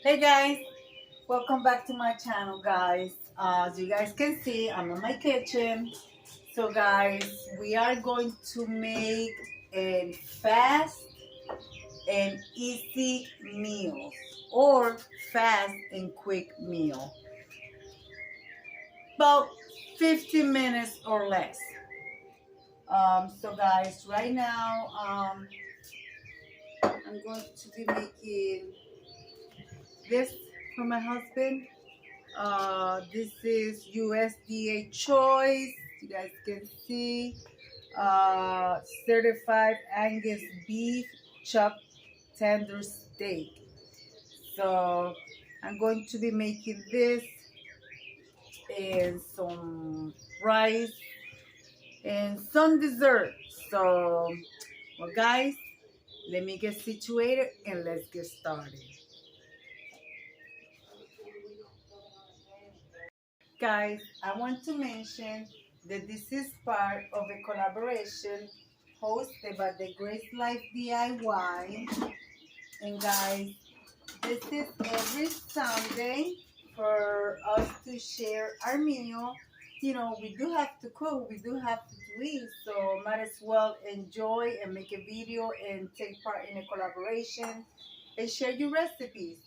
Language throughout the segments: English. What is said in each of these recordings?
Hey guys, welcome back to my channel, guys. As you guys can see, I'm in my kitchen. So guys, we are going to make a fast and easy meal, or fast and quick meal, about 15 minutes or less. So guys, right now I'm going to be making this for my husband. This is USDA choice. You guys can see certified Angus beef chuck tender steak. So I'm going to be making this and some rice and some dessert. So, well, guys, let me get situated and let's get started. Guys, I want to mention that this is part of a collaboration hosted by the Grace Life DIY. And guys, this is every Sunday for us to share our meal. You know, we do have to cook, we do have to eat, so might as well enjoy and make a video and take part in a collaboration and share your recipes.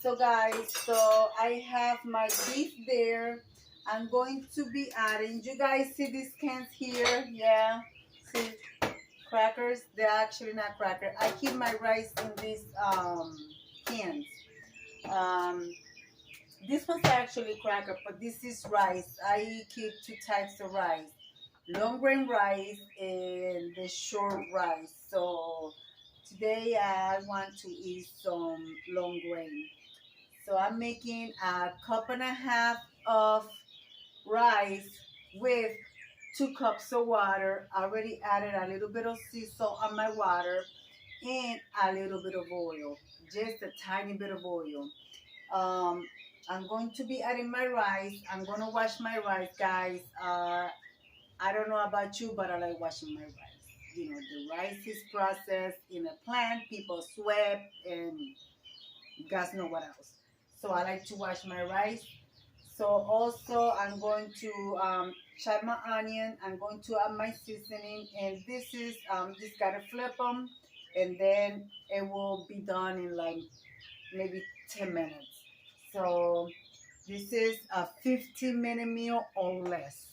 So guys, so I have my beef there. I'm going to be adding, you guys see these cans here? Yeah, see, crackers. They're actually not crackers. I keep my rice in these cans. Um, this one's actually cracker, but this is rice. I keep two types of rice: long grain rice and the short rice. So today I want to eat some long grain. So I'm making a cup and a half of rice with 2 cups of water. I already added a little bit of sea salt on my water and a little bit of oil, just a tiny bit of oil. Um, I'm going to be adding my rice. I'm going to wash my rice, guys. I don't know about you, but I like washing my rice. You know, the rice is processed in a plant. People sweat and guys know what else. So I like to wash my rice. So also I'm going to chop my onion. I'm going to add my seasoning, and this is just gotta flip them, and then it will be done in like maybe 10 minutes. So this is a 15-minute meal or less.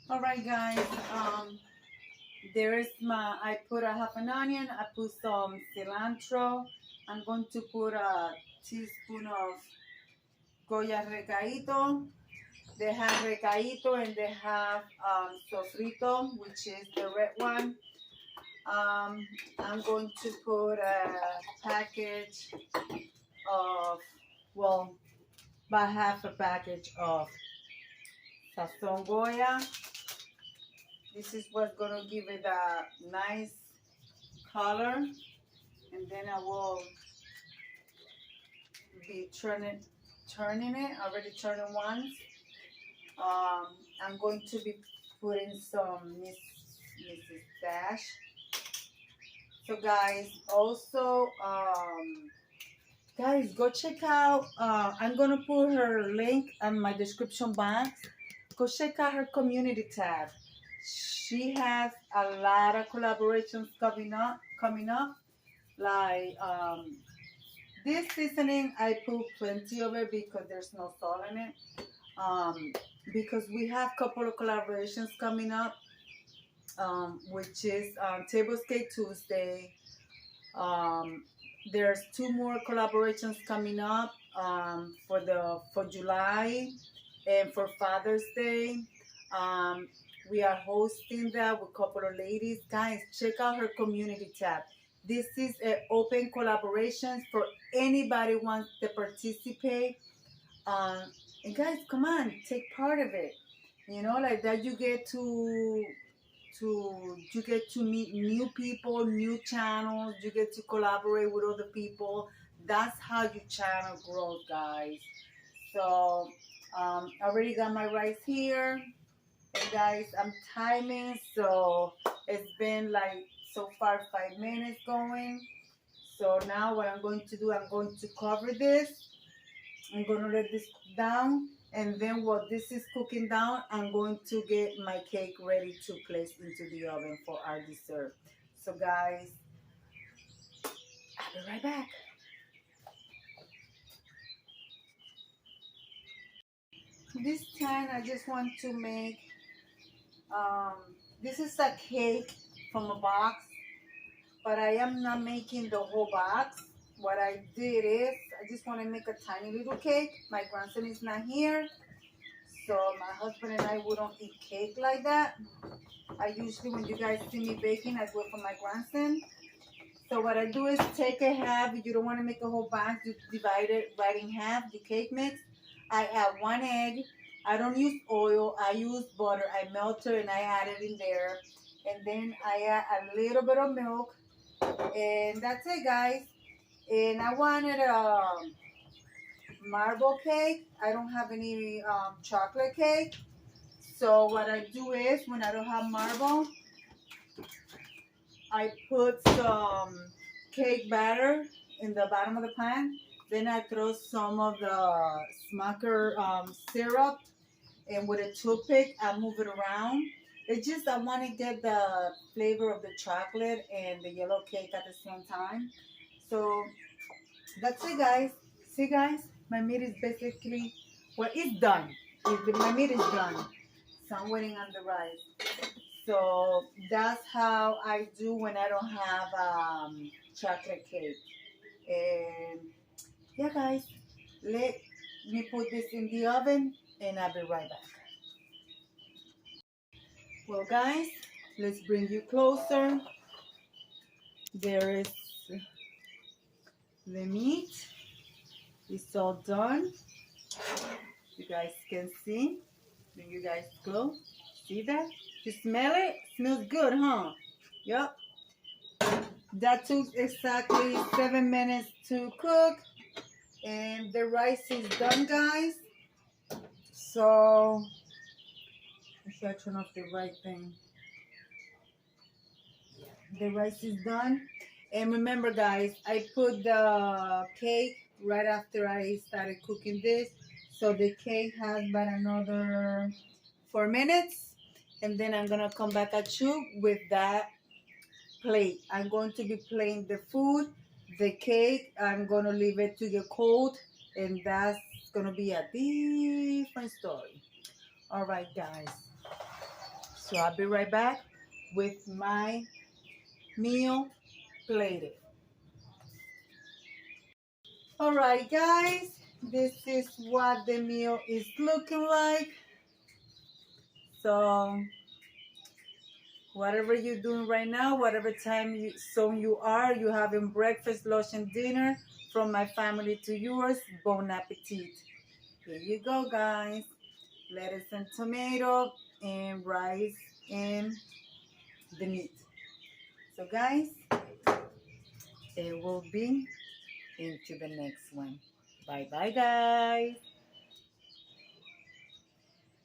All right, guys. There is I put a half an onion. I put some cilantro. I'm going to put a teaspoon of Goya recaito. They have recaito and they have sofrito, which is the red one. I'm going to put a package of, well, about half a package of sazon Goya. This is what's going to give it a nice color. And then I will be turning it. I already turned it once. I'm going to be putting some Mrs. Dash. So guys, also, guys, go check out, I'm going to put her link on my description box. Go check out her community tab. She has a lot of collaborations coming up. Like, this seasoning, I put plenty of it because there's no salt in it. Because we have a couple of collaborations coming up, which is Tablescape Tuesday. There's 2 more collaborations coming up for July and for Father's Day. We are hosting that with a couple of ladies. Guys, check out her community tab. This is an open collaboration for anybody who wants to participate. Um, and guys, come on, take part of it. You know, like that you get to meet new people, new channels. You get to collaborate with other people. That's how your channel grows, guys. So I already got my rice here. And guys, I'm timing, so it's been like so far 5 minutes going. So now what I'm going to do, I'm going to cover this. I'm going to let this cook down. And then while this is cooking down, I'm going to get my cake ready to place into the oven for our dessert. So guys, I'll be right back. This time I just want to make, this is a cake from a box, but I am not making the whole box. What I did is, I just want to make a tiny little cake. My grandson is not here, so my husband and I, we don't eat cake like that. I usually, when you guys see me baking, I do it for my grandson. So what I do is take a half. If you don't want to make a whole box, you divide it right in half, the cake mix. I add 1 egg. I don't use oil. I use butter. I melt it and I add it in there. And then I add a little bit of milk. And that's it, guys. And I wanted a marble cake. I don't have any chocolate cake. So what I do is, when I don't have marble, I put some cake batter in the bottom of the pan. Then I throw some of the Smucker syrup, and with a toothpick, I move it around. It's just I want to get the flavor of the chocolate and the yellow cake at the same time. So that's it, guys. See, guys, my meat is basically, well, it's done. My meat is done. So I'm waiting on the rice. So that's how I do when I don't have chocolate cake. And yeah, guys, let me put this in the oven and I'll be right back. Well, guys, let's bring you closer. There is the meat. It's all done. You guys can see. Bring you guys close. See that? You smell it? Smells good, huh? Yep. That took exactly 7 minutes to cook. And the rice is done, guys. So, let's try to turn off the right thing. The rice is done. And remember, guys, I put the cake right after I started cooking this. So the cake has about another 4 minutes. And then I'm going to come back at you with that plate. I'm going to be playing the food, the cake. I'm going to leave it to get cold. And that's going to be a different story. All right, guys. So I'll be right back with my meal plated. All right, guys. This is what the meal is looking like. So whatever you're doing right now, whatever time zone you are, you having breakfast, lunch, and dinner, from my family to yours, bon appetit. Here you go, guys. Lettuce and tomato and rice and the meat. So, guys, it will be into the next one. Bye-bye, guys.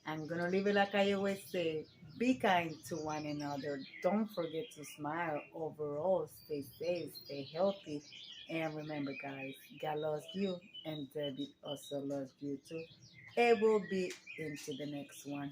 I'm going to leave it like I always say. Be kind to one another. Don't forget to smile. Overall, stay safe, stay healthy. And remember, guys, God loves you and Debbie also loves you too. It will be into the next one.